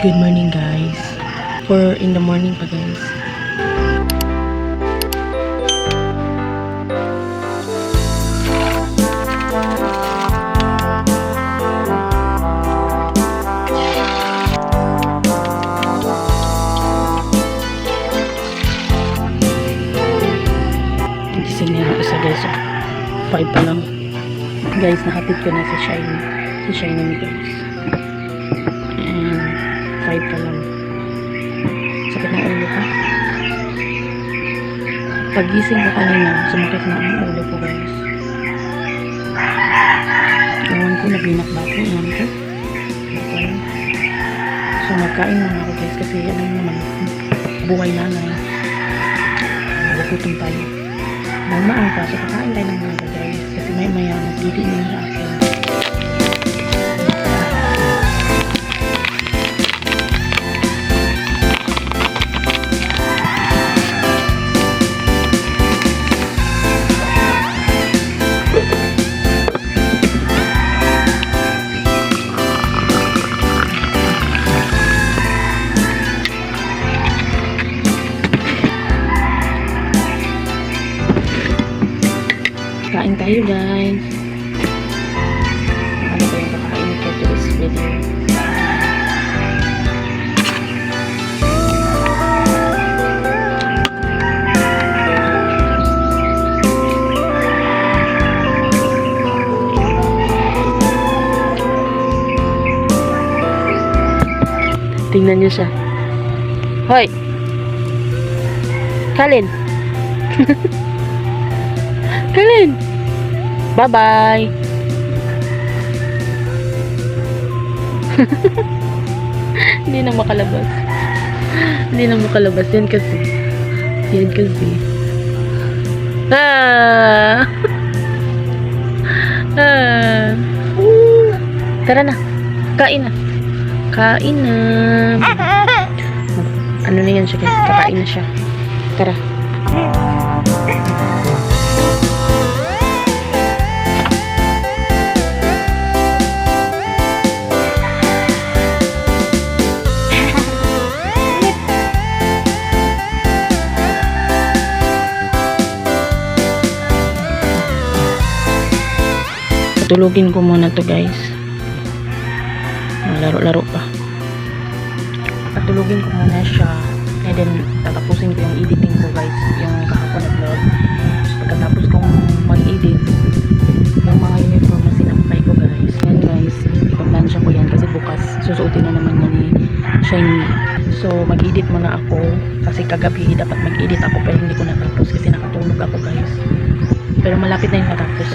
Good morning guys. 4 in the morning pa guys. Gising na yung isa guys. 5 pa lang. Guys, nahatid ko na si Shiny. Si Shiny ni guys. And 5 pa lang. Sakit ng ulo ha. Pagising ko kanina, sumakit na ang ulo ko guys. Ewan ko, nabinak ba ako? Ewan ko. So magkain na ako guys kasi yan naman buhay nanay. Nagugutom tayo. Mamaan pa. So kakain tayo ng mga guys. Kasi may maya magdidi na sa akin. Kain tayo guys. Ano ba yung kakain ko to this video? Tingnan niyo siya. Hoy! Kalin! Kalin! Bye-bye! Hindi na makalabas. Hindi na makalabas. Yan kasi. Yan kasi. Ah! Ah! Tara na. Kain na. Kain na. Ano na yan siya guys? Kakain na siya. Tara. Tulugin ko muna to guys. Laro-laro pa. Patulugin ko muna siya. And then tatapusin ko yung editing ko guys. Yung kahapon na vlog. Pagkatapos kong mag-edit yung mga uniform na sinampay ko guys. Yan guys. Ipaglansya ko yan kasi bukas susuotin na naman yan ni Shiny. So mag-edit muna ako. Kasi kagabi dapat mag-edit ako pero hindi ko natapos kasi nakatulog ako guys. Pero malapit na yung natapos.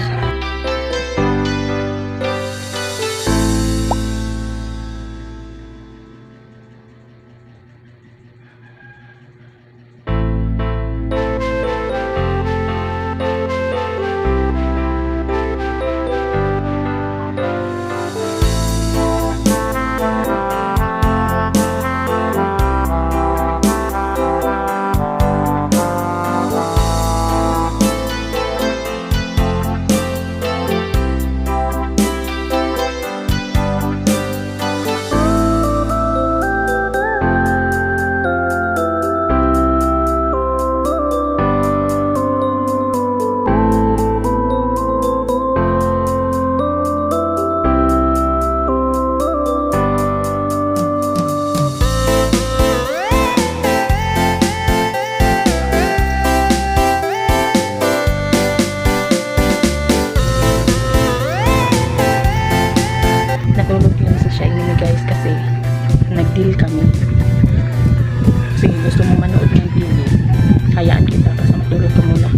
Nag-deal kami. Kasi gusto mo manood ng TV, hayaan kita basta matulog ka muna.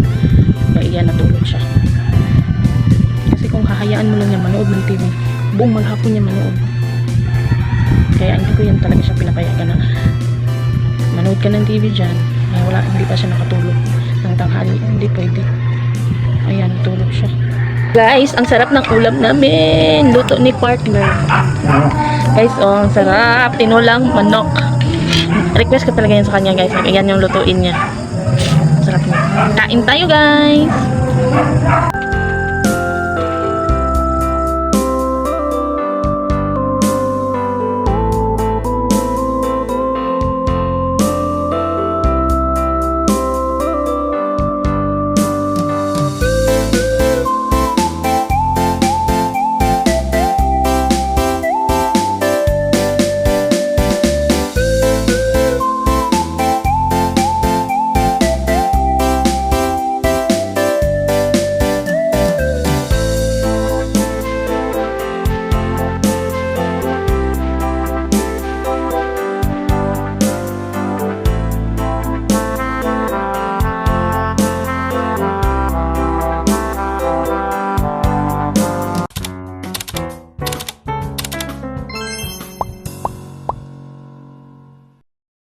Kaya iyan, natulog siya. Kasi kung hahayaan mo lang niya manood ng TV, buong maghapon niya manood. Kaya hindi ko yan talaga siya pinapayagan na manood ka ng TV dyan. Ay, wala, hindi pa siya nakatulog ng tanghali. Hindi pwede. Ayan, natulog siya. Guys, ang sarap ng ulam namin. Luto ni partner. Guys, oh, ang sarap. Tinulang manok. Request ko talaga yan sa kanya, guys. Ayan yung lutuin niya. Sarap niya. Kain tayo, guys.